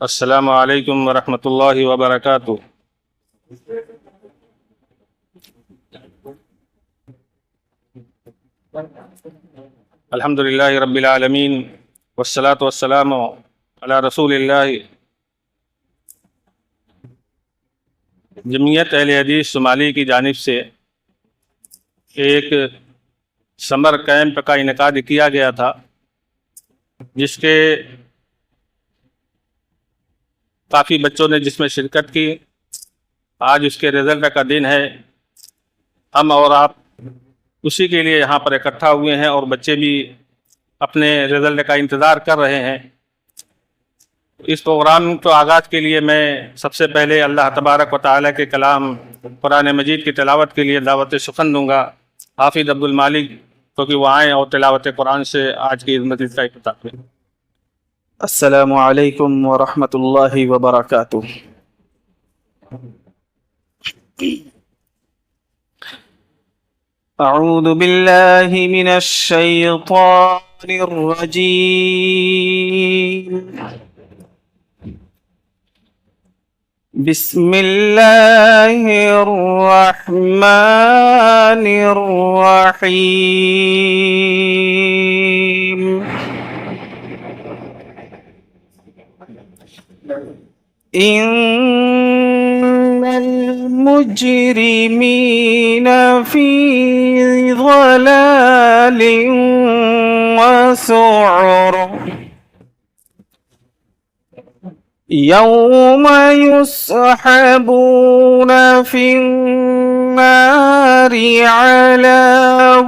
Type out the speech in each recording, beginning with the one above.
السلام علیکم ورحمۃ اللہ وبرکاتہ۔ الحمد للہ رب العالمین والصلاة والسلام علی رسول اللہ۔ جمعیت اہل حدیث شمالی کی جانب سے ایک سمر کیمپ کا انعقاد کیا گیا تھا، جس کے کافی بچوں نے جس میں شرکت کی۔ آج اس کے رزلٹ کا دن ہے۔ ہم اور آپ اسی کے لیے یہاں پر اکٹھا ہوئے ہیں، اور بچے بھی اپنے رزلٹ کا انتظار کر رہے ہیں۔ اس پروگرام کو آغاز کے لیے میں سب سے پہلے اللہ تبارک و تعالیٰ کے کلام قرآن مجید کی تلاوت کے لیے دعوت سخن دوں گا۔ حافظ عبد المالک کیونکہ وہ آئیں اور تلاوت قرآن سے آج کی مجلس کا افتتاح کریں۔ السلام علیکم ورحمۃ اللہ وبرکاتہ۔ اعوذ باللہ من الشیطان الرجیم، بسم اللہ الرحمن الرحیم۔ ان المجرمین فی ضلال وسعر، یوم یسحبون فی النار علی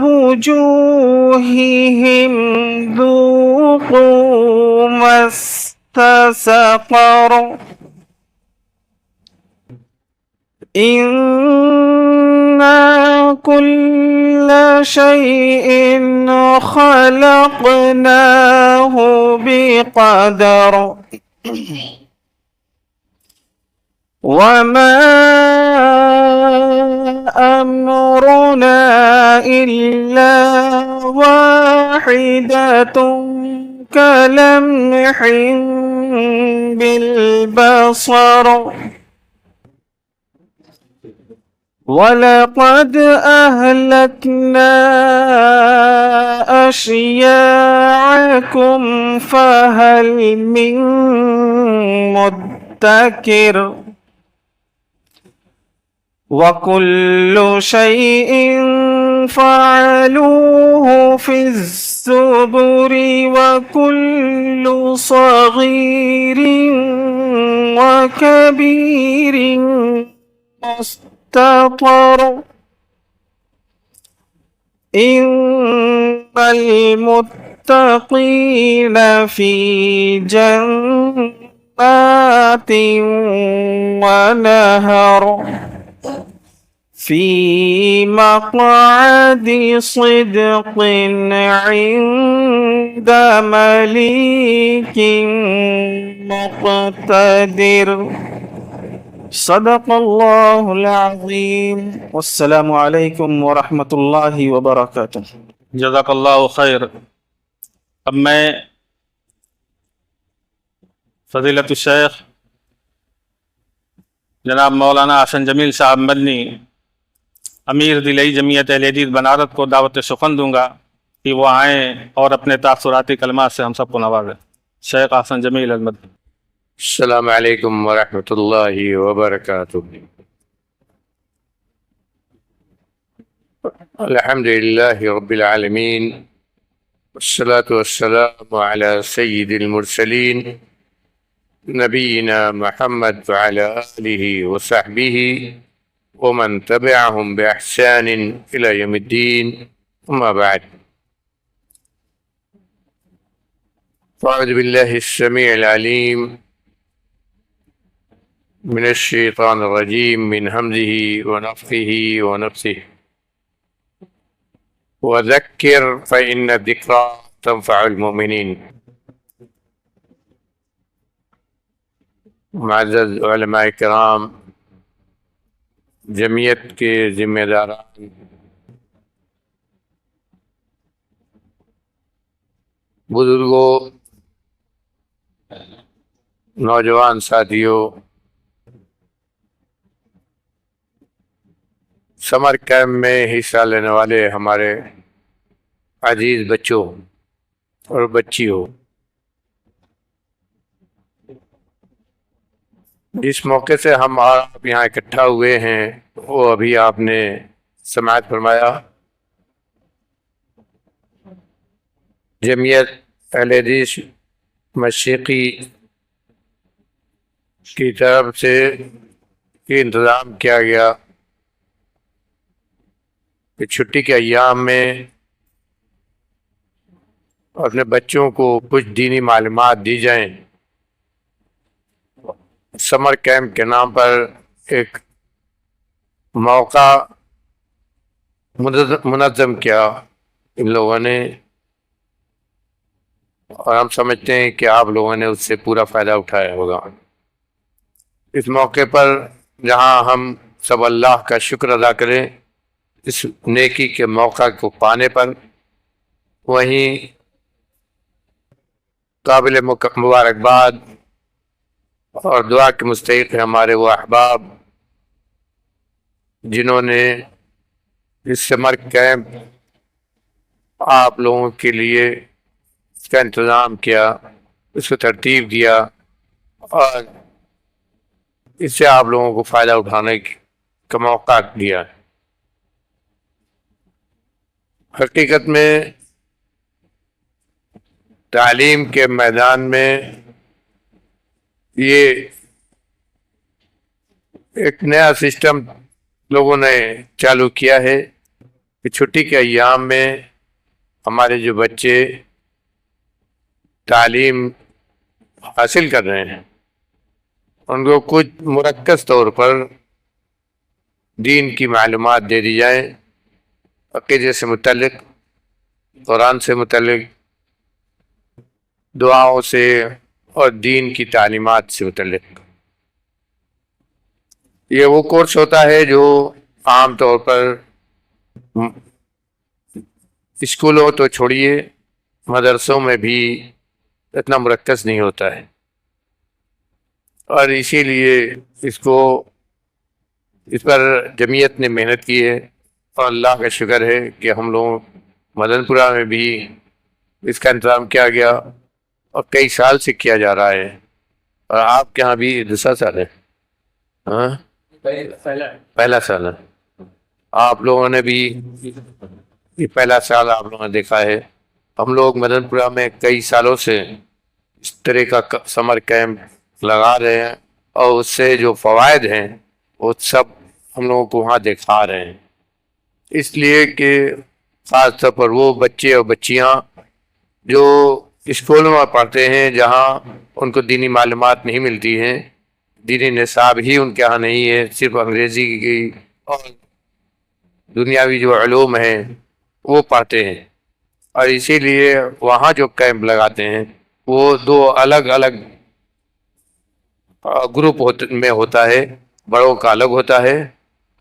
وجوہہم ذوقوا مس سقر، إنا كل شيء خلقناه بقدر، وما أمرنا إلا واحدة كلمح بالبصر، وَلَقَدْ أَهْلَكْنَا أَشْيَاعَكُمْ فَهَلْ مِن مُدَّكِرٍ، وَكُلُّ شَيْءٍ فَعَلُوهُ فِي الزُّبُرِ، وَكُلُّ صَغِيرٍ وَكَبِيرٍ مستطر، إن المتقين في جنات ونهر، في مقعد صدق عند مليك مقتدر، صدق اللہ العظیم۔ والسلام علیکم ورحمۃ اللہ وبرکاتہ۔ جزاک اللہ خیر۔ اب میں فضیلت الشیخ جناب مولانا حسن جمیل صاحب مدنی امیر ضلعی جمعیت اہل حدیث بنارس کو دعوت سخن دوں گا کہ وہ آئیں اور اپنے تاثراتی کلمات سے ہم سب کو نوازیں۔ شیخ حسن جمیل المدنی۔ السلام علیکم ورحمۃ اللہ وبرکاتہ۔ الحمد للہ رب العالمین، والصلاة والسلام علی سید المرسلین نبینا محمد وعلی آلہ وصحبہ ومن تبعهم بإحسان إلى يوم الدين، أما بعد، فأعوذ بالله السميع العليم من الشيطان الرجيم، من همزه ونفخه ونفثه، وذكر فإن الذكرى تنفع المؤمنين۔ معزز علماء کرام، جمعیت کے ذمہ داران، بزرگوں، نوجوان ساتھیوں، سمر کیمپ میں حصہ لینے والے ہمارے عزیز بچوں اور بچیوں، جس موقع سے ہم آپ یہاں اکٹھا ہوئے ہیں وہ ابھی آپ نے سماعت فرمایا۔ جمعیت اہل حدیث مشرقی کی طرف سے یہ انتظام کیا گیا کہ چھٹی کے ایام میں اپنے بچوں کو کچھ دینی معلومات دی جائیں۔ سمر کیمپ کے نام پر ایک موقع منظم کیا ان لوگوں نے، اور ہم سمجھتے ہیں کہ آپ لوگوں نے اس سے پورا فائدہ اٹھایا ہوگا۔ اس موقع پر جہاں ہم سب اللہ کا شکر ادا کریں اس نیکی کے موقع کو پانے پر، وہیں قابل مبارکباد اور دعا کے مستحق ہیں ہمارے وہ احباب جنہوں نے اس سمر کیمپ آپ لوگوں کے لیے اس کا انتظام کیا، اس کو ترتیب دیا، اور اس سے آپ لوگوں کو فائدہ اٹھانے کا موقع دیا۔ حقیقت میں تعلیم کے میدان میں یہ ایک نیا سسٹم لوگوں نے چالو کیا ہے کہ چھٹی کے ایام میں ہمارے جو بچے تعلیم حاصل کر رہے ہیں ان کو کچھ مرکز طور پر دین کی معلومات دے دی جائیں، عقیدے سے متعلق، قرآن سے متعلق، دعاؤں سے اور دین کی تعلیمات سے متعلق۔ یہ وہ کورس ہوتا ہے جو عام طور پر اسکولوں تو چھوڑیے، مدرسوں میں بھی اتنا مرکز نہیں ہوتا ہے، اور اسی لیے اس پر جمعیت نے محنت کی ہے، اور اللہ کا شکر ہے کہ ہم لوگ مدن پورہ میں بھی اس کا انتظام کیا گیا اور کئی سال سے کیا جا رہا ہے۔ اور آپ کے یہاں بھی دوسرا سال ہے؟ ہاں، پہلا سال ہے۔ آپ لوگوں نے بھی یہ پہلا سال آپ لوگوں نے دیکھا ہے۔ ہم لوگ مدن پورہ میں کئی سالوں سے اس طرح کا سمر کیمپ لگا رہے ہیں، اور اس سے جو فوائد ہیں وہ سب ہم لوگوں کو وہاں دکھا رہے ہیں، اس لیے کہ خاص طور پر وہ بچے اور بچیاں جو اسکولوں میں پڑھتے ہیں جہاں ان کو دینی معلومات نہیں ملتی ہیں، دینی نصاب ہی ان کے یہاں نہیں ہے، صرف انگریزی کی اور دنیاوی جو علوم ہیں وہ پڑھتے ہیں، اور اسی لیے وہاں جو کیمپ لگاتے ہیں وہ دو الگ الگ گروپ میں ہوتا ہے، بڑوں کا الگ ہوتا ہے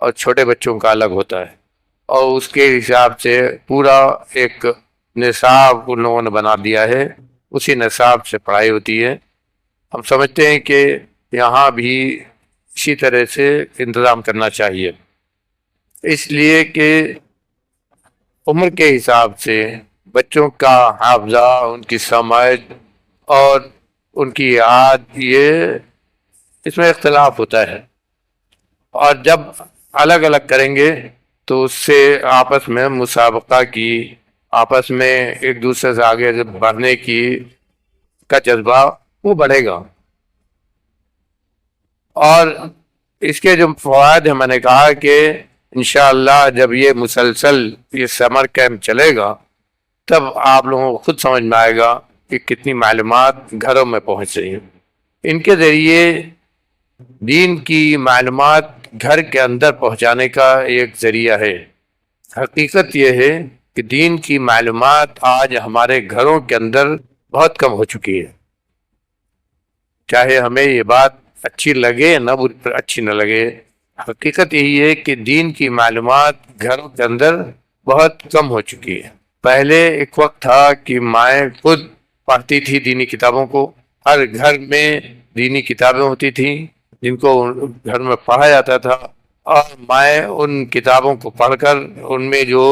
اور چھوٹے بچوں کا الگ ہوتا ہے، اور اس کے حساب سے پورا ایک نصاب ان لوگوں نے بنا دیا ہے، اسی نصاب سے پڑھائی ہوتی ہے۔ ہم سمجھتے ہیں کہ یہاں بھی اسی طرح سے انتظام کرنا چاہیے، اس لیے کہ عمر کے حساب سے بچوں کا حافظہ، ان کی سمجھ اور ان کی یاد، اس میں اختلاف ہوتا ہے، اور جب الگ الگ کریں گے تو اس سے آپس میں مسابقہ کی، آپس میں ایک دوسرے سے آگے بڑھنے کا جذبہ وہ بڑھے گا۔ اور اس کے جو فوائد ہیں، میں نے کہا کہ انشاءاللہ جب یہ مسلسل یہ سمر کیمپ چلے گا تب آپ لوگوں کو خود سمجھ میں آئے گا کہ کتنی معلومات گھروں میں پہنچ رہی ہیں۔ ان کے ذریعے دین کی معلومات گھر کے اندر پہنچانے کا ایک ذریعہ ہے۔ حقیقت یہ ہے کہ دین کی معلومات آج ہمارے گھروں کے اندر بہت کم ہو چکی ہے، چاہے ہمیں یہ بات اچھی لگے نہ اچھی نہ لگے، حقیقت یہی ہے کہ دین کی معلومات گھروں کے اندر بہت کم ہو چکی ہے۔ پہلے ایک وقت تھا کہ مائیں خود پڑھتی تھی دینی کتابوں کو، ہر گھر میں دینی کتابیں ہوتی تھیں جن کو گھر میں پڑھا جاتا تھا، اور مائیں ان کتابوں کو پڑھ کر ان میں جو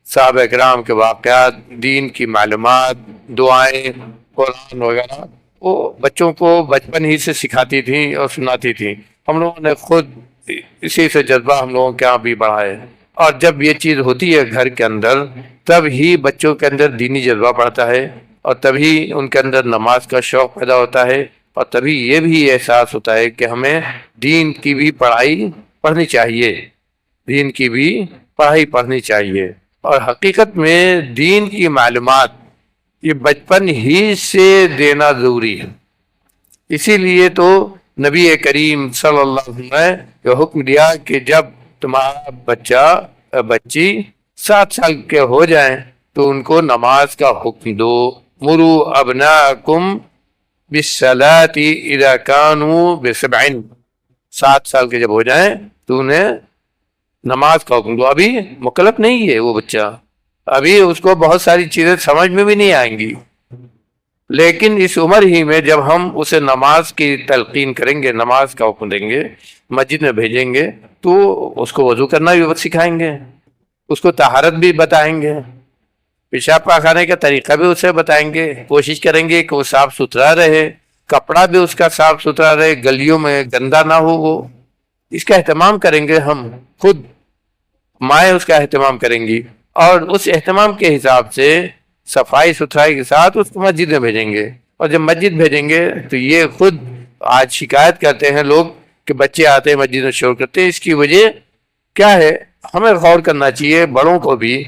صحابہ کرام کے واقعات، دین کی معلومات، دعائیں، قرآن وغیرہ وہ بچوں کو بچپن ہی سے سکھاتی تھیں اور سناتی تھیں۔ ہم لوگوں نے خود اسی سے جذبہ ہم لوگوں کے یہاں بھی بڑھا ہے، اور جب یہ چیز ہوتی ہے گھر کے اندر تب ہی بچوں کے اندر دینی جذبہ بڑھتا ہے، اور تبھی ان کے اندر نماز کا شوق پیدا ہوتا ہے، اور تبھی یہ بھی احساس ہوتا ہے کہ ہمیں دین کی بھی پڑھائی پڑھنی چاہیے، دین کی بھی پڑھائی پڑھنی چاہیے۔ اور حقیقت میں دین کی معلومات یہ بچپن ہی سے دینا ضروری ہے۔ اسی لیے تو نبی کریم صلی اللہ علیہ وسلم نے یہ حکم دیا کہ جب تمہارا بچہ بچی 7 سال کے ہو جائیں تو ان کو نماز کا حکم دو، مروا ابناءکم بالصلاۃ اذا کانوا ب7، 7 سال کے جب ہو جائیں تو انہیں نماز کا حکم دو۔ ابھی مکلف نہیں ہے وہ بچہ، ابھی اس کو بہت ساری چیزیں سمجھ میں بھی نہیں آئیں گی، لیکن اس عمر ہی میں جب ہم اسے نماز کی تلقین کریں گے، نماز کا حکم دیں گے، مسجد میں بھیجیں گے تو اس کو وضو کرنا بھی سکھائیں گے، اس کو طہارت بھی بتائیں گے، پیشاب پاخانے کا طریقہ بھی اسے بتائیں گے، کوشش کریں گے کہ وہ صاف ستھرا رہے، کپڑا بھی اس کا صاف ستھرا رہے، گلیوں میں گندا نہ ہو، وہ اس کا اہتمام کریں گے، ہم خود مائیں اس کا اہتمام کریں گی، اور اس اہتمام کے حساب سے صفائی ستھرائی کے ساتھ اس کو مسجد میں بھیجیں گے۔ اور جب مسجد بھیجیں گے تو یہ خود آج شکایت کرتے ہیں لوگ کہ بچے آتے ہیں مسجد میں شور کرتے ہیں، اس کی وجہ کیا ہے؟ ہمیں غور کرنا چاہیے، بڑوں کو بھی،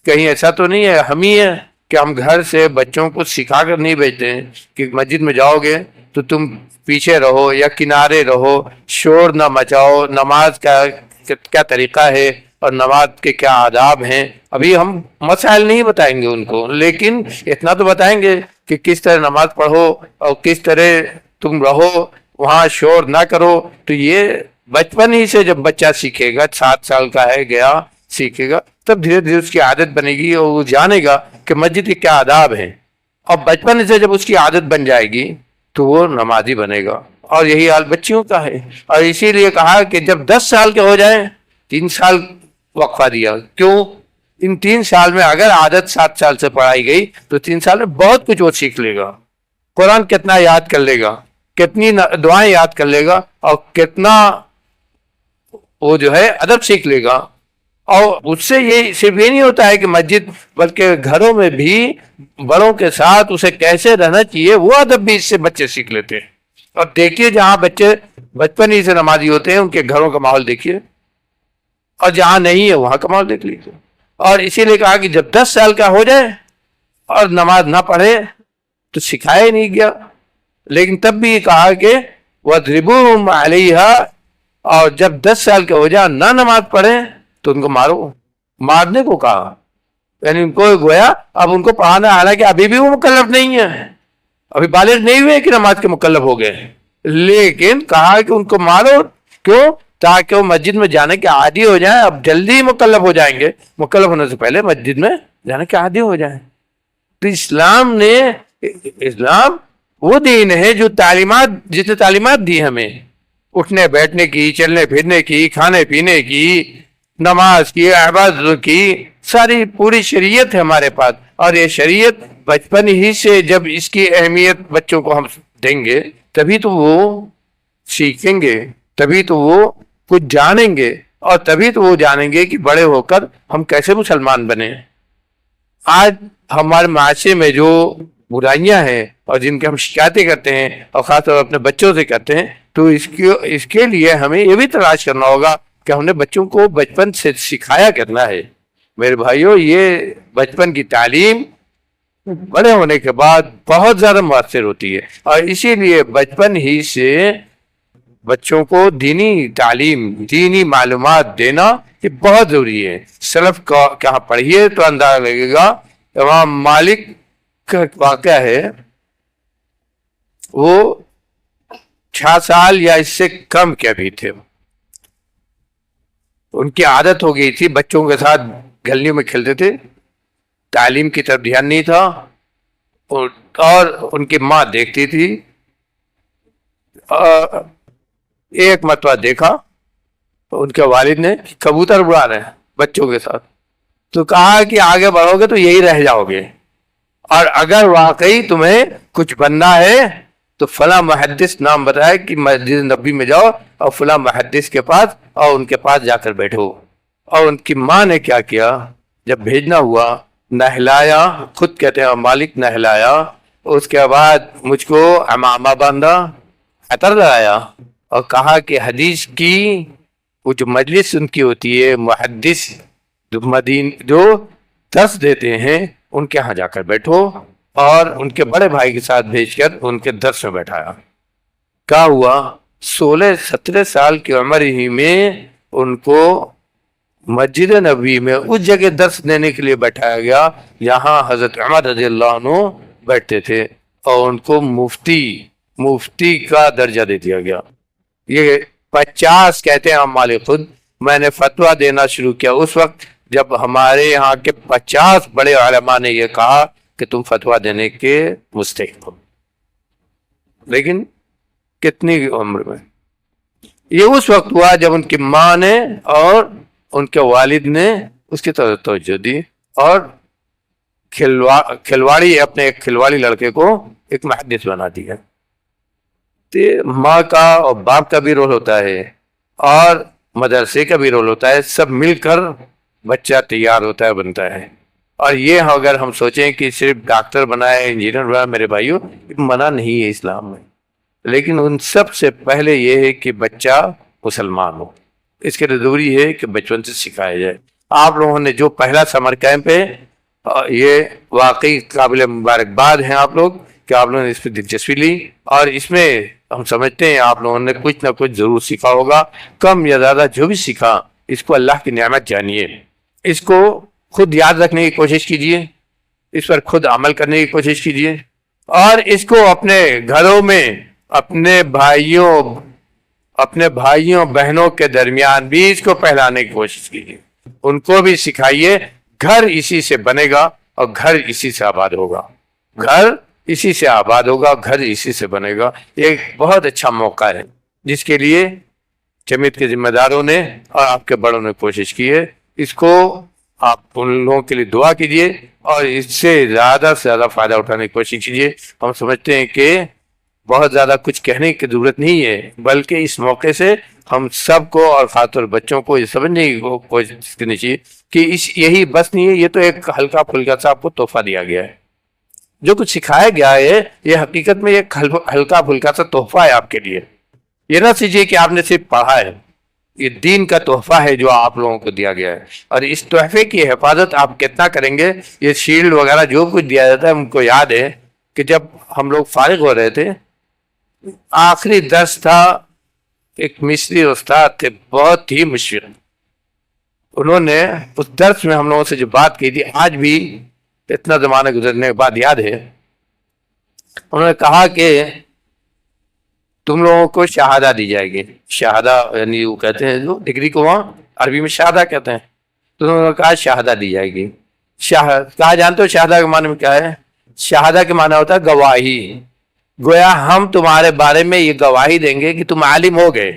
کہیں ایسا تو نہیں ہے ہم ہی ہے کہ ہم گھر سے بچوں کو سکھا کر نہیں بھیجتے ہیں کہ مسجد میں جاؤ گے تو تم پیچھے رہو یا کنارے رہو، شور نہ مچاؤ، نماز کا کیا طریقہ ہے اور نماز کے کیا آداب ہیں۔ ابھی ہم مسائل نہیں بتائیں گے ان کو، لیکن اتنا تو بتائیں گے کہ کس طرح نماز پڑھو اور کس طرح تم رہو، وہاں شور نہ کرو۔ تو یہ بچپن ہی سے جب بچہ سیکھے گا، 7 سال کا ہے گیا سیکھے گا، تب دھیرے دھیرے اس کی عادت بنے گی اور وہ جانے گا کہ مسجد کے کیا آداب ہیں، اور بچپن سے جب اس کی عادت بن جائے گی تو وہ نمازی بنے گا۔ اور یہی حال بچیوں کا ہے، اور اسی لیے کہا کہ جب 10 سال کے ہو جائیں، 3 سال وقفہ دیا، کیوں؟ ان 3 سال میں اگر عادت 7 سال سے پڑھائی گئی تو 3 سال میں بہت کچھ وہ سیکھ لے گا، قرآن کتنا یاد کر لے گا، کتنی دعائیں یاد کر لے گا، اور کتنا وہ جو ہے ادب سیکھ لے گا۔ اور اس سے یہ صرف یہ نہیں ہوتا ہے کہ مسجد، بلکہ گھروں میں بھی بڑوں کے ساتھ اسے کیسے رہنا چاہیے وہ ادب بھی اس سے بچے سیکھ لیتے ہیں۔ اور دیکھیے جہاں بچے بچپن ہی سے نمازی ہوتے ہیں ان کے گھروں کا ماحول دیکھیے، اور جہاں نہیں ہے وہاں کا ماحول دیکھ لیجیے۔ اور اسی لیے کہا کہ جب 10 سال کا ہو جائے اور نماز نہ پڑھے تو سکھایا نہیں گیا، لیکن تب بھی کہا کہ وَاضْرِبُوهُمْ عَلَيْهَا، اور جب 10 سال کے ہو جائے نہ نماز پڑھے تو ان کو مارو، مارنے کو کہا، یعنی ان کو گویا اب ان کو پڑھانا، حالانکہ ابھی بھی وہ مکلف نہیں ہے، ابھی بالغ نہیں ہوئے کہ نماز کے مکلف ہو گئے، لیکن کہا کہ ان کو مارو، کیوں؟ تاکہ وہ مسجد میں جانے کے عادی ہو جائیں، اب جلدی مکلف ہو جائیں گے، مکلف ہونے سے پہلے مسجد میں جانے کے عادی ہو جائیں۔ تو اسلام وہ دین ہے جو تعلیمات، جس نے تعلیمات دی ہمیں، اٹھنے بیٹھنے کی، چلنے پھرنے کی، کھانے پینے کی، نماز کی، عبادت کی، ساری پوری شریعت ہے ہمارے پاس۔ اور یہ شریعت بچپن ہی سے جب اس کی اہمیت بچوں کو ہم دیں گے تبھی تو وہ سیکھیں گے، تبھی تو وہ کچھ جانیں گے، اور تبھی تو وہ جانیں گے کہ بڑے ہو کر ہم کیسے مسلمان بنے۔ آج ہمارے معاشرے میں جو برائیاں ہیں اور جن کے ہم شکایتیں کرتے ہیں، اور خاص طور اپنے بچوں سے کرتے ہیں، تو اس کے لیے ہمیں یہ بھی تلاش کرنا ہوگا کہ ہم نے بچوں کو بچپن سے سکھایا کرنا ہے۔ میرے بھائیوں، یہ بچپن کی تعلیم بڑے ہونے کے بعد بہت زیادہ مؤثر ہوتی ہے، اور اسی لیے بچپن ہی سے بچوں کو دینی تعلیم، دینی معلومات دینا یہ بہت ضروری ہے۔ سلف کا کہاں پڑھیے تو اندازہ لگے گا، امام مالک کا واقعہ ہے، وہ 6 سال یا اس سے کم کے بھی تھے، ان کی عادت ہو گئی تھی بچوں کے ساتھ گلیوں میں کھیلتے تھے، تعلیم کی طرف دھیان نہیں تھا، اور ان کی ماں دیکھتی تھی ایک مرتبہ دیکھا ان کے والد نے کبوتر اڑا رہے ہیں بچوں کے ساتھ، تو کہا کہ آگے بڑھو گے تو یہی رہ جاؤ گے، اور اگر واقعی تمہیں کچھ بننا ہے تو فلاں محدث نام بتایا کہ مسجد نبی میں جاؤ اور فلاں محدث کے پاس اور ان کے پاس جا کر بیٹھو۔ اور ان کی ماں نے کیا کیا، جب بھیجنا ہوا نہلایا، خود کہتے ہیں مالک نہلایا، اس کے بعد مجھ کو عمامہ باندھا، عطر لگایا، اور کہا کہ حدیث کی وہ جو مجلس ان کی ہوتی ہے، محدث جو درس دیتے ہیں ان کے ہاں جا کر بیٹھو، اور ان کے بڑے بھائی کے ساتھ بھیج کر ان کے درس میں بیٹھایا۔ کیا ہوا، 16-17 سال کی عمر ہی میں ان کو مسجد نبوی میں اس جگہ درس دینے کے لیے بیٹھایا گیا یہاں حضرت عمر رضی اللہ عنہ بیٹھتے تھے، اور ان کو مفتی کا درجہ دے دیا گیا۔ یہ 50 کہتے ہیں ہم مالک خود، میں نے فتویٰ دینا شروع کیا اس وقت جب ہمارے یہاں کے 50 بڑے علماء نے یہ کہا کہ تم فتویٰ دینے کے مستحق ہو، لیکن کتنی عمر میں؟ یہ اس وقت ہوا جب ان کی ماں نے اور ان کے والد نے اس کی طرف توجہ دی، اور کھلواڑی اپنے ایک کھلواڑی لڑکے کو ایک محدث بنا دیا۔ تو ماں کا اور باپ کا بھی رول ہوتا ہے اور مدرسے کا بھی رول ہوتا ہے، سب مل کر بچہ تیار ہوتا ہے، بنتا ہے۔ اور یہ اگر ہم سوچیں کہ صرف ڈاکٹر بنائے، انجینئر بنائے، میرے بھائیوں منع نہیں ہے اسلام میں، لیکن ان سب سے پہلے یہ ہے کہ بچہ مسلمان ہو، اس کے لیے ضروری ہے کہ بچپن سے سکھایا جائے۔ آپ لوگوں نے جو پہلا سمر کیمپ ہے، یہ واقعی قابل مبارکباد ہیں آپ لوگ کہ آپ لوگوں نے اس پہ دلچسپی لی، اور اس میں ہم سمجھتے ہیں آپ لوگوں نے کچھ نہ کچھ ضرور سیکھا ہوگا، کم یا زیادہ جو بھی سیکھا اس کو اللہ کی نعمت جانیے، اس کو خود یاد رکھنے کی کوشش کیجیے، اس پر خود عمل کرنے کی کوشش کیجیے، اور اس کو اپنے گھروں میں اپنے بھائیوں بہنوں کے درمیان بھی اس کو پھیلانے کی کوشش کیجیے، ان کو بھی سکھائیے۔ گھر اسی سے بنے گا اور گھر اسی سے آباد ہوگا، گھر اسی سے آباد ہوگا، گھر اسی سے بنے گا۔ ایک بہت اچھا موقع ہے جس کے لیے جمعیت کے ذمہ داروں نے اور آپ کے بڑوں نے کوشش کی ہے، اس کو آپ ان لوگوں کے لیے دعا کیجیے اور اس سے زیادہ فائدہ اٹھانے کی کوشش کیجیے۔ ہم سمجھتے ہیں کہ بہت زیادہ کچھ کہنے کی ضرورت نہیں ہے، بلکہ اس موقع سے ہم سب کو اور خاص طور بچوں کو یہ سمجھنے کی کوشش کرنی چاہیے کہ یہی بس نہیں ہے، یہ تو ایک ہلکا پھلکا سا آپ کو تحفہ دیا گیا ہے، جو کچھ سکھایا گیا ہے یہ حقیقت میں ایک ہلکا پھلکا سا تحفہ ہے آپ کے لیے۔ یہ نہ سمجھیے کہ آپ نے صرف پڑھا ہے، یہ دین کا تحفہ ہے جو آپ لوگوں کو دیا گیا ہے، اور اس تحفے کی حفاظت آپ کتنا کریں گے۔ یہ شیلڈ وغیرہ جو کچھ دیا جاتا ہے، ہم کو یاد ہے کہ جب ہم لوگ فارغ ہو رہے تھے، آخری درس تھا، ایک مصری استاد تھے بہت ہی مشفق، انہوں نے اس درس میں ہم لوگوں سے جو بات کی تھی آج بھی اتنا زمانہ گزرنے کے بعد یاد ہے۔ انہوں نے کہا کہ تم لوگوں کو شہادہ دی جائے گی، شہادہ یعنی وہ کہتے ہیں جو ڈگری کو وہاں عربی میں شہادہ کہتے ہیں، تو انہوں نے کہا شہادہ دی جائے گی۔ کہا جانتے ہو شہادہ کے معنی میں کیا ہے؟ شہادہ کے معنی ہوتا ہے گواہی، گویا ہم تمہارے بارے میں یہ گواہی دیں گے کہ تم عالم ہو گئے،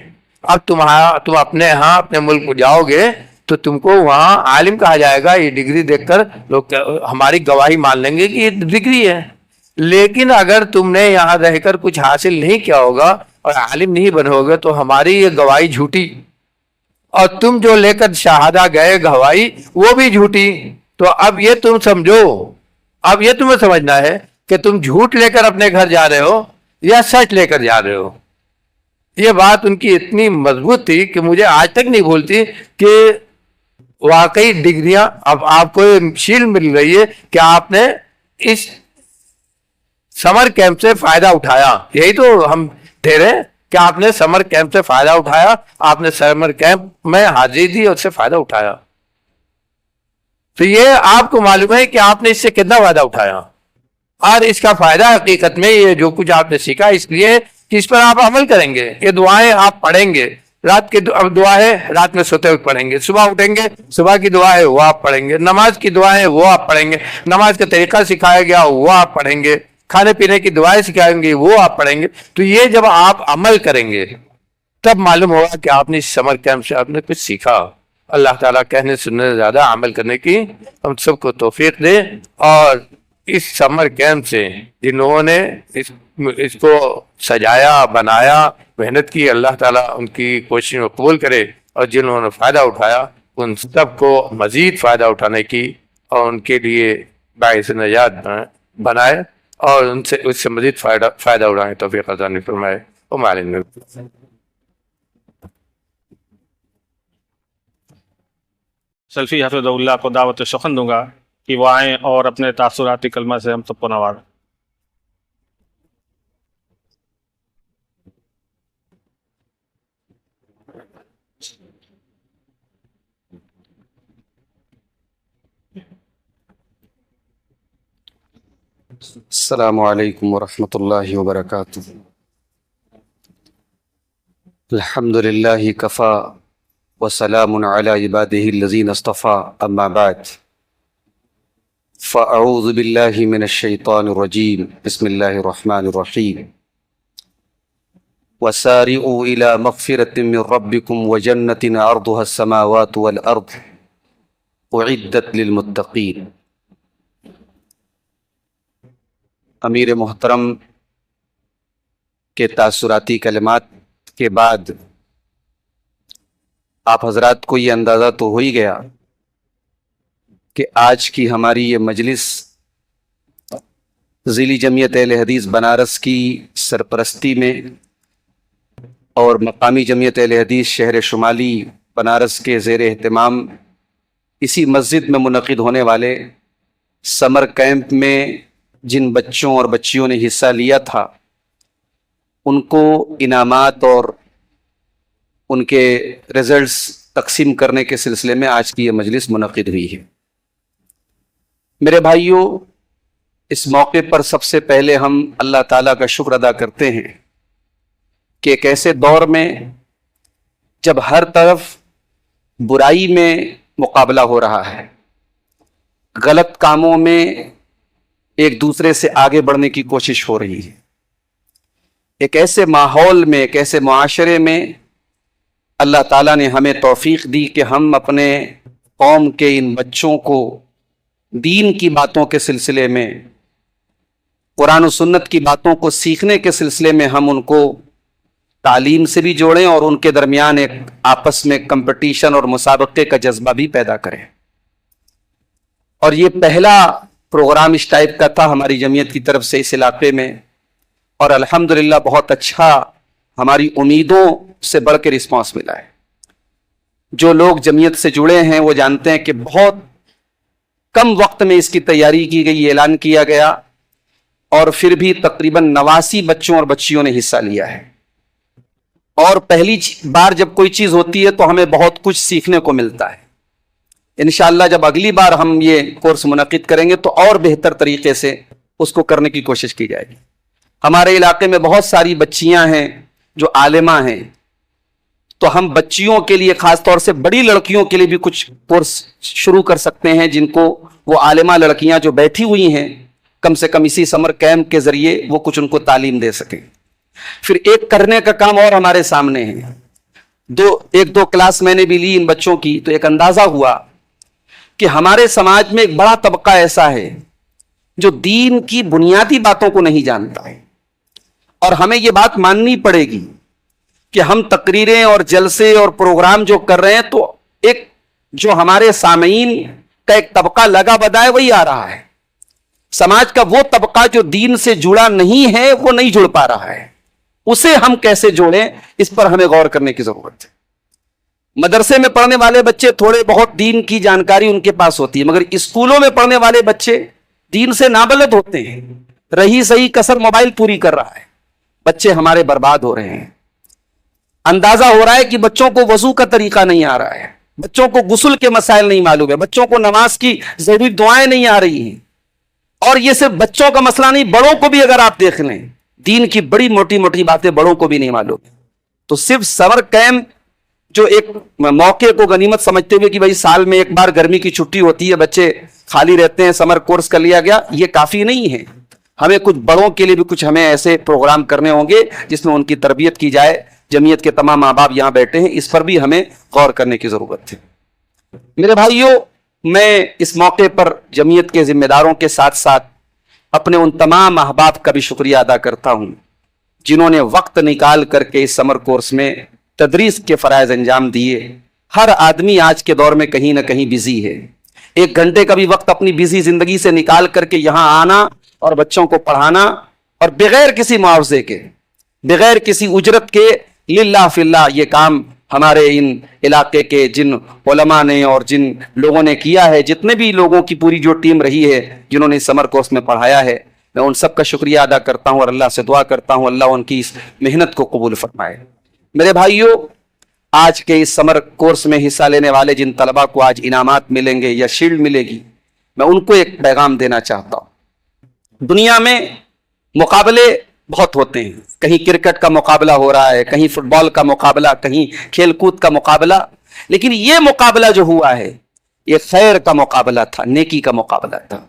اب تم اپنے ہاں اپنے ملک میں جاؤ گے تو تم کو وہاں عالم کہا جائے گا، یہ ڈگری دیکھ کر لوگ ہماری گواہی مان لیں گے کہ یہ ڈگری ہے۔ لیکن اگر تم نے یہاں رہ کر کچھ حاصل نہیں کیا ہوگا اور عالم نہیں بنے ہوگے تو ہماری یہ گواہی جھوٹی، اور تم جو لے کر شہادہ گئے گواہی وہ بھی جھوٹی۔ تو اب یہ تم سمجھو، اب یہ تمہیں سمجھنا ہے کہ تم جھوٹ لے کر اپنے گھر جا رہے ہو یا سچ لے کر جا رہے ہو۔ یہ بات ان کی اتنی مضبوط تھی کہ مجھے آج تک نہیں بھولتی کہ واقعی ڈگریاں اب آپ کو شیلڈ مل رہی ہے کہ آپ نے اس سمر کیمپ سے فائدہ اٹھایا۔ یہی تو ہم دے رہے ہیں کہ آپ نے سمر کیمپ سے فائدہ اٹھایا، آپ نے سمر کیمپ میں حاضری دی اور اس سے فائدہ اٹھایا، تو یہ آپ کو معلوم ہے کہ آپ نے اس سے کتنا فائدہ اٹھایا، اور اس کا فائدہ حقیقت میں یہ جو کچھ آپ نے سیکھا اس لیے کہ اس پر آپ عمل کریں گے۔ یہ دعائیں آپ پڑھیں گے، رات کی دعا ہے رات میں سوتے ہوئے پڑھیں گے، صبح اٹھیں گے صبح کی دعا ہے وہ آپ پڑھیں گے، نماز کی دعا ہے وہ آپ پڑھیں گے، نماز کا طریقہ سکھایا گیا وہ آپ پڑھیں گے، کھانے پینے کی دعائیں سکھائیں گے وہ آپ پڑھیں گے. تو یہ جب آپ عمل کریں گے تب معلوم ہوگا کہ آپ نے اس سمر کیمپ سے آپ نے کچھ سیکھا. اللہ تعالیٰ کہنے سننے سے زیادہ عمل کرنے کی ہم سب کو توفیق دے. اور اس سمر کیمپ سے جن لوگوں نے اس کو سجایا بنایا محنت کی, اللہ تعالیٰ ان کی کوششوں کو قبول کرے, اور جن لوگوں نے فائدہ اٹھایا ان سب کو مزید فائدہ اٹھانے کی اور ان کے لیے باعث نجات بنائے اور ان سے اس سے مزید فائدہ اٹھانے کی توفیق عطا فرمائے. سلفی حفظ اللہ کو دعوت سخن دوں گا کہ وہ آئیں اور اپنے تاثراتی کلمہ سے ہم سب کو نوازیں. السلام علیکم ورحمۃ اللہ وبرکاتہ. الحمد للہ کفا وسلام علی عبادہ الذین اصطفیٰ, اما بعد فاعوذ باللہ من الشیطان الرجیم. بسم اللہ الرحمن الرحیم. وسارعوا الی مغفرۃ من ربکم وجنۃ عرضها السماوات والارض اعدت للمتقین. امیر محترم کے تاثراتی کلمات کے بعد آپ حضرات کو یہ اندازہ تو ہو ہی گیا کہ آج کی ہماری یہ مجلس ذیلی جمعیت اہل حدیث بنارس کی سرپرستی میں اور مقامی جمعیت اہل حدیث شہر شمالی بنارس کے زیر اہتمام اسی مسجد میں منعقد ہونے والے سمر کیمپ میں جن بچوں اور بچیوں نے حصہ لیا تھا ان کو انعامات اور ان کے رزلٹس تقسیم کرنے کے سلسلے میں آج کی یہ مجلس منعقد ہوئی ہے. میرے بھائیوں, اس موقع پر سب سے پہلے ہم اللہ تعالیٰ کا شکر ادا کرتے ہیں کہ ایک ایسے دور میں جب ہر طرف برائی میں مقابلہ ہو رہا ہے, غلط کاموں میں ایک دوسرے سے آگے بڑھنے کی کوشش ہو رہی ہے, ایک ایسے ماحول میں, ایک ایسے معاشرے میں اللہ تعالیٰ نے ہمیں توفیق دی کہ ہم اپنے قوم کے ان بچوں کو دین کی باتوں کے سلسلے میں, قرآن و سنت کی باتوں کو سیکھنے کے سلسلے میں ہم ان کو تعلیم سے بھی جوڑیں اور ان کے درمیان ایک آپس میں کمپٹیشن اور مسابقے کا جذبہ بھی پیدا کریں. اور یہ پہلا پروگرام اس ٹائپ کا تھا ہماری جمعیت کی طرف سے اس علاقے میں, اور الحمدللہ بہت اچھا, ہماری امیدوں سے بڑھ کے رسپانس ملا ہے. جو لوگ جمعیت سے جڑے ہیں وہ جانتے ہیں کہ بہت کم وقت میں اس کی تیاری کی گئی, اعلان کیا گیا, اور پھر بھی تقریباً 89 بچوں اور بچیوں نے حصہ لیا ہے. اور پہلی بار جب کوئی چیز ہوتی ہے تو ہمیں بہت کچھ سیکھنے کو ملتا ہے. انشاءاللہ جب اگلی بار ہم یہ کورس منعقد کریں گے تو اور بہتر طریقے سے اس کو کرنے کی کوشش کی جائے گی. ہمارے علاقے میں بہت ساری بچیاں ہیں جو عالمہ ہیں, تو ہم بچیوں کے لیے, خاص طور سے بڑی لڑکیوں کے لیے بھی کچھ کورس شروع کر سکتے ہیں جن کو وہ عالمہ لڑکیاں جو بیٹھی ہوئی ہیں کم سے کم اسی سمر کیمپ کے ذریعے وہ کچھ ان کو تعلیم دے سکیں. پھر ایک کرنے کا کام اور ہمارے سامنے ہے. ایک دو کلاس میں نے بھی لی ان بچوں کی, تو ایک اندازہ ہوا کہ ہمارے سماج میں ایک بڑا طبقہ ایسا ہے جو دین کی بنیادی باتوں کو نہیں جانتا ہے, اور ہمیں یہ بات ماننی پڑے گی کہ ہم تقریریں اور جلسے اور پروگرام جو کر رہے ہیں تو ایک جو ہمارے سامعین کا ایک طبقہ لگا بدا ہے وہی آ رہا ہے. سماج کا وہ طبقہ جو دین سے جڑا نہیں ہے وہ نہیں جڑ پا رہا ہے, اسے ہم کیسے جوڑیں اس پر ہمیں غور کرنے کی ضرورت ہے. مدرسے میں پڑھنے والے بچے تھوڑے بہت دین کی جانکاری ان کے پاس ہوتی ہے, مگر اسکولوں میں پڑھنے والے بچے دین سے نابلد ہوتے ہیں. رہی صحیح کسر موبائل پوری کر رہا ہے, بچے ہمارے برباد ہو رہے ہیں. اندازہ ہو رہا ہے کہ بچوں کو وضو کا طریقہ نہیں آ رہا ہے, بچوں کو غسل کے مسائل نہیں معلوم ہے, بچوں کو نماز کی ضروری دعائیں نہیں آ رہی ہیں. اور یہ صرف بچوں کا مسئلہ نہیں, بڑوں کو بھی اگر آپ دیکھ لیں دین کی بڑی موٹی موٹی باتیں بڑوں کو بھی نہیں معلوم. تو صرف سمر کیمپ جو ایک موقع کو غنیمت سمجھتے ہوئے کہ بھائی سال میں ایک بار گرمی کی چھٹی ہوتی ہے, بچے خالی رہتے ہیں, سمر کورس کر لیا گیا, یہ کافی نہیں ہے. ہمیں کچھ بڑوں کے لیے بھی کچھ ہمیں ایسے پروگرام کرنے ہوں گے جس میں ان کی تربیت کی جائے. جمعیت کے تمام ماں باپ یہاں بیٹھے ہیں, اس پر بھی ہمیں غور کرنے کی ضرورت ہے. میرے بھائیوں, میں اس موقع پر جمعیت کے ذمہ داروں کے ساتھ ساتھ اپنے ان تمام احباب کا بھی شکریہ ادا کرتا ہوں جنہوں نے وقت نکال کر کے اس سمر کورس میں تدریس کے فرائض انجام دیے. ہر آدمی آج کے دور میں کہیں نہ کہیں بزی ہے. 1 گھنٹے کا بھی وقت اپنی بزی زندگی سے نکال کر کے یہاں آنا اور بچوں کو پڑھانا, اور بغیر کسی معاوضے کے, بغیر کسی اجرت کے, للہ فی اللہ یہ کام ہمارے ان علاقے کے جن علماء نے اور جن لوگوں نے کیا ہے, جتنے بھی لوگوں کی پوری جو ٹیم رہی ہے جنہوں نے سمر کورس میں پڑھایا ہے, میں ان سب کا شکریہ ادا کرتا ہوں اور اللہ سے دعا کرتا ہوں اللہ ان کی اس محنت کو قبول فرمائے. میرے بھائیوں, آج کے اس سمر کورس میں حصہ لینے والے جن طلباء کو آج انعامات ملیں گے یا شیلڈ ملے گی, میں ان کو ایک پیغام دینا چاہتا ہوں. دنیا میں مقابلے بہت ہوتے ہیں, کہیں کرکٹ کا مقابلہ ہو رہا ہے, کہیں فٹ بال کا مقابلہ, کہیں کھیل کود کا مقابلہ, لیکن یہ مقابلہ جو ہوا ہے یہ خیر کا مقابلہ تھا, نیکی کا مقابلہ تھا.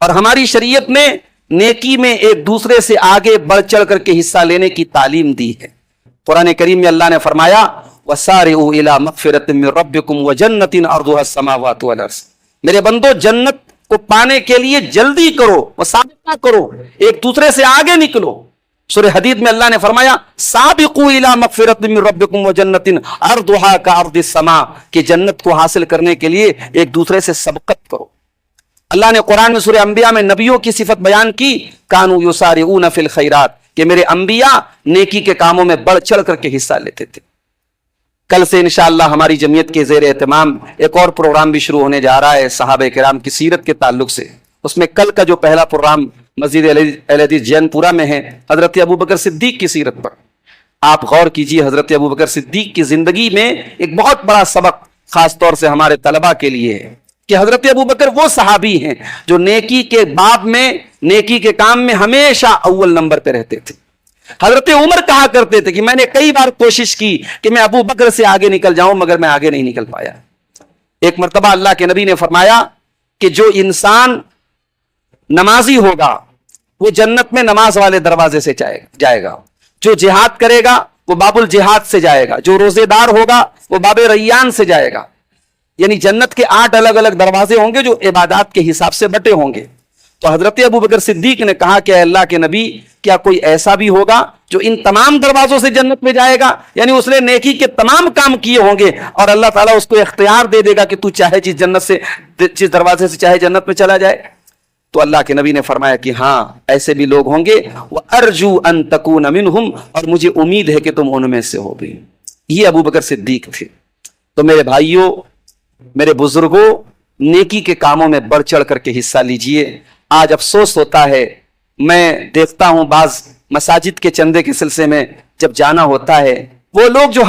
اور ہماری شریعت نے نیکی میں ایک دوسرے سے آگے بڑھ چڑھ کر کے حصہ لینے کی تعلیم دی ہے. قرآن کریم میں اللہ نے فرمایا وَسَارِعُوا إِلَىٰ مَغْفِرَةٍ مِّن رَبِّكُمْ وَجَنَّةٍ عَرْضُهَا السَّمَاوَاتُ وَالْأَرْضُ. میرے بندو, جنت کو پانے کے لیے جلدی کرو, مسابقہ کرو, ایک دوسرے سے آگے نکلو. سورہ حدید میں اللہ نے فرمایا سابقوا الی مغفرۃ من ربکم وجنۃ عرضھا کعرض السماء, کہ جنت کو حاصل کرنے کے لیے ایک دوسرے سے سبقت کرو. اللہ نے قرآن میں سورہ انبیاء میں نبیوں کی صفت بیان کی, کانوا یسارعون فی الخیرات, کہ میرے انبیاء نیکی کے کاموں میں بڑھ چڑھ کر کے حصہ لیتے تھے. کل سے انشاءاللہ ہماری جمعیت کے زیر اہتمام ایک اور پروگرام بھی شروع ہونے جا رہا ہے صحابہ کرام کی سیرت کے تعلق سے. اس میں کل کا جو پہلا پروگرام مسجد اہل حدیث جین پورہ میں ہے حضرت ابوبکر صدیق کی سیرت پر. آپ غور کیجئے, حضرت ابوبکر صدیق کی زندگی میں ایک بہت بڑا سبق خاص طور سے ہمارے طلباء کے لیے ہے کہ حضرت ابوبکر وہ صحابی ہیں جو نیکی کے باب میں, نیکی کے کام میں ہمیشہ اول نمبر پہ رہتے تھے. حضرت عمر کہا کرتے تھے کہ میں نے کئی بار کوشش کی کہ میں ابوبکر سے آگے نکل جاؤں مگر میں آگے نہیں نکل پایا. ایک مرتبہ اللہ کے نبی نے فرمایا کہ جو انسان نمازی ہوگا وہ جنت میں نماز والے دروازے سے جائے گا, جو جہاد کرے گا وہ باب الجہاد سے جائے گا, جو روزے دار ہوگا وہ باب ریان سے جائے گا. یعنی جنت کے 8 الگ الگ دروازے ہوں گے جو عبادات کے حساب سے بٹے ہوں گے. تو حضرت ابوبکر صدیق نے کہا کہ اے اللہ کے نبی, کیا کوئی ایسا بھی ہوگا جو ان تمام دروازوں سے جنت میں جائے گا؟ یعنی اس نے نیکی کے تمام کام کیے ہوں گے اور اللہ تعالیٰ اس کو اختیار دے دے گا کہ تو چاہے جس دروازے سے چاہے جنت میں چلا جائے. تو اللہ کے نبی نے فرمایا کہ ہاں ایسے بھی لوگ ہوں گے, وَأَرْجُو أَن تَكُونَ مِنْهُمْ, اور مجھے امید ہے کہ تم ان میں سے ہو بھی. یہ ابوبکر صدیق تھے. تو میرے بھائیوں, میرے بزرگوں, نیکی کے کاموں میں بڑھ چڑھ کر کے حصہ لیجئے. آج افسوس ہوتا ہے, میں دیکھتا ہوں بعض مساجد کے چندے کے سلسلے میں جب جانا ہوتا ہے, وہ لوگ جو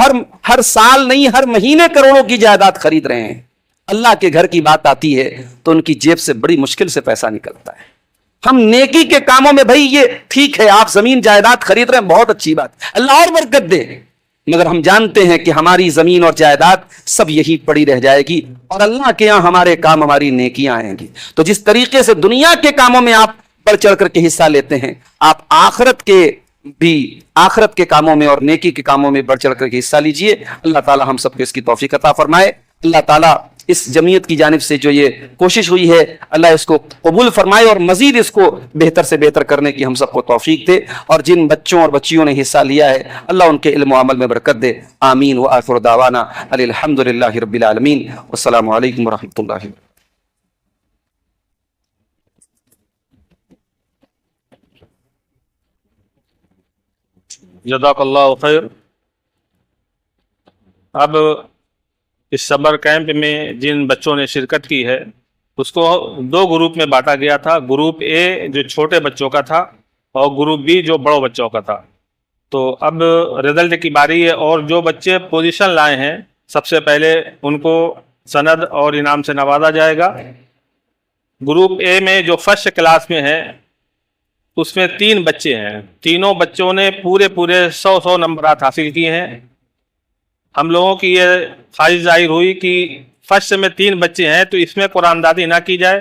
ہر سال نہیں ہر مہینے کروڑوں کی جائیداد خرید رہے ہیں, اللہ کے گھر کی بات آتی ہے تو ان کی جیب سے بڑی مشکل سے پیسہ نکلتا ہے. ہم نیکی کے کاموں میں, بھائی یہ ٹھیک ہے آپ زمین جائیداد خرید رہے ہیں, بہت اچھی بات, اللہ اور برکت دے, مگر ہم جانتے ہیں کہ ہماری زمین اور جائیداد سب یہی پڑی رہ جائے گی اور اللہ کے یہاں ہمارے کام, ہماری نیکیاں آئیں گی. تو جس طریقے سے دنیا کے کاموں میں آپ بڑھ چڑھ کر کے حصہ لیتے ہیں, آپ آخرت کے کاموں میں اور نیکی کے کاموں میں بڑھ چڑھ کر کے حصہ لیجئے. اللہ تعالی ہم سب کو اس کی توفیق عطا فرمائے. اللہ تعالیٰ اس جمعیت کی جانب سے جو یہ کوشش ہوئی ہے اللہ اس کو قبول فرمائے اور مزید اس کو بہتر سے بہتر کرنے کی ہم سب کو توفیق دے. اور جن بچوں اور بچیوں نے حصہ لیا ہے اللہ ان کے علم و عمل میں برکت دے. آمین. وآخر دعوانا الحمدللہ رب العالمین. والسلام علیکم ورحمۃ اللہ. جزاک اللہ خیر. اب اس سمر کیمپ میں جن بچوں نے شرکت کی ہے اس کو 2 گروپ میں بانٹا گیا تھا. گروپ اے جو چھوٹے بچوں کا تھا اور گروپ بی جو بڑوں بچوں کا تھا. تو اب رزلٹ کی باری ہے اور جو بچے پوزیشن لائے ہیں سب سے پہلے ان کو سند اور انعام سے نوازا جائے گا. گروپ اے میں جو فرسٹ کلاس میں ہے اس میں 3 بچے ہیں. تینوں بچوں نے پورے 100 نمبرات حاصل کیے ہیں. ہم لوگوں کی یہ خواہش ظاہر ہوئی کہ فرسٹ میں 3 بچے ہیں تو اس میں قرآن دادی نہ کی جائے,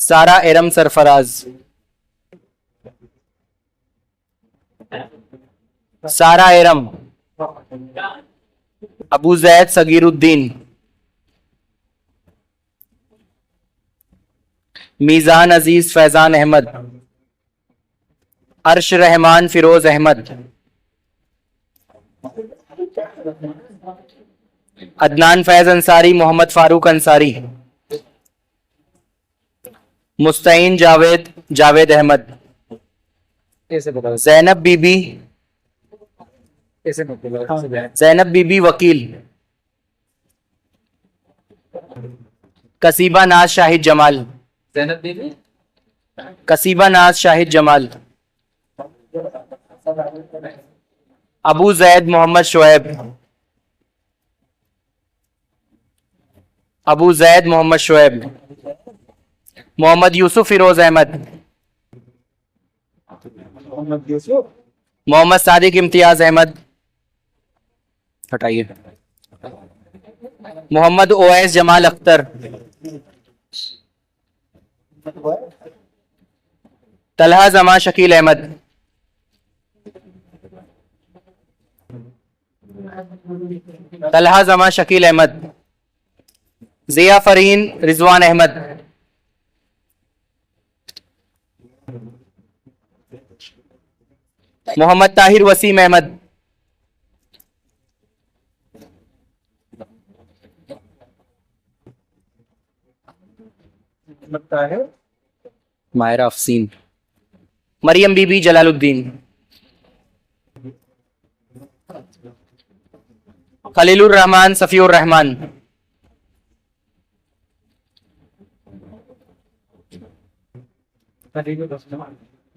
سارا ارم سرفراز, سارا ارم, ابو زید صغیر الدین, میزان عزیز فیضان احمد, عرش رحمان فیروز احمد, عدنان فیض انصاری محمد فاروق انصاری, مستعین جاوید احمد, زینب بی بی وکیل, کسیبہ ناز شاہد جمال, کسیبہ ناز شاہد جمال, ابو زید محمد شعیب, ابو زید محمد شعیب, محمد یوسف فیروز احمد, محمد صادق امتیاز احمد, ہٹائیے, محمد اویس جمال اختر, طلحہ زمان شکیل احمد, طلحہ زمان شکیل احمد, ضیاء فرین رضوان احمد, محمد طاہر وسیم احمد, ماہرہ افسین, مریم بی بی جلال الدین, خلیل الرحمان صفی الرحمان,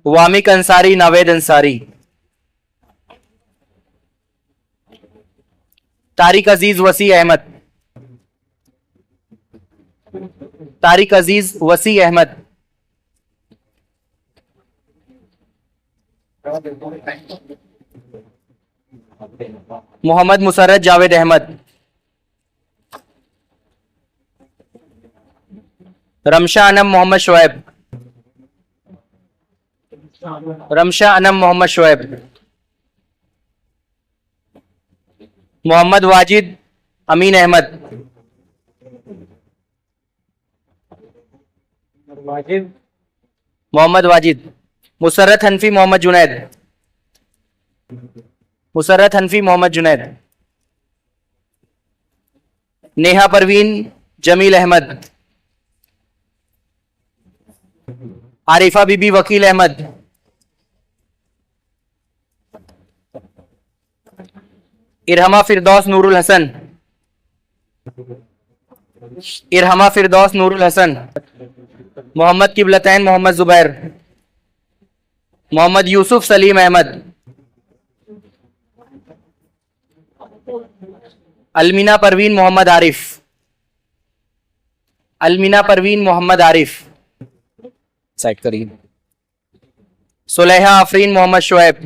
وامق انصاری ناوید انصاری, طارق عزیز وسیع احمد, طارق عزیز وسیع احمد, محمد مسرت جاوید احمد, رمشا انم محمد شعیب, رمشا انم محمد شعیب, محمد واجد امین احمد, محمد واجد, مسرت حنفی محمد جنید, مسرت حنفی محمد جنید, نیہا پروین جمیل احمد, عارفہ بی بی وکیل احمد, ارحمہ فردوس نور الحسن, ارحمہ فردوس نور الحسن, محمد قبلتین محمد زبیر, محمد یوسف سلیم احمد, المینا پروین محمد عارف, المینا پروین محمد عارف, سائٹ کریے, سلیحہ آفرین محمد شعیب,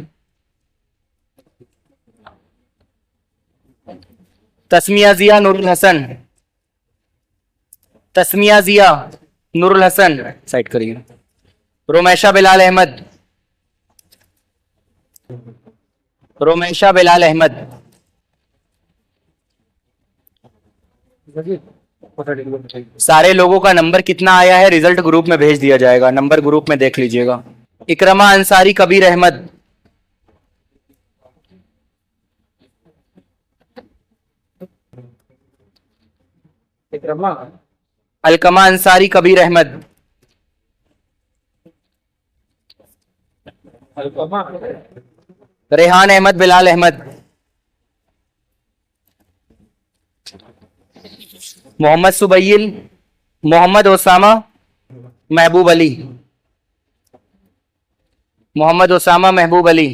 تسمیہ ضیاء نور الحسن, تسمیہ ضیاء نور الحسن, سائٹ کریے, رومیشہ بلال احمد, رومیشہ بلال احمد, سارے لوگوں کا نمبر کتنا آیا ہے ریزلٹ گروپ میں بھیج دیا جائے گا, نمبر گروپ میں دیکھ لیجئے گا. اکرمہ انصاری کبیر احمد, الکمہ انصاری کبیر احمد, ریحان احمد بلال احمد, محمد سبیل, محمد اسامہ محبوب علی, محمد اسامہ محبوب علی,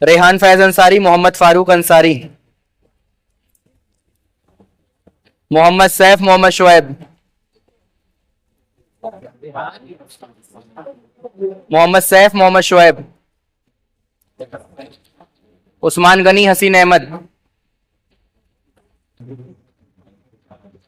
ریحان فیض انصاری محمد فاروق انصاری, محمد سیف محمد شعیب, محمد سیف محمد شعیب, عثمان غنی حسین احمد,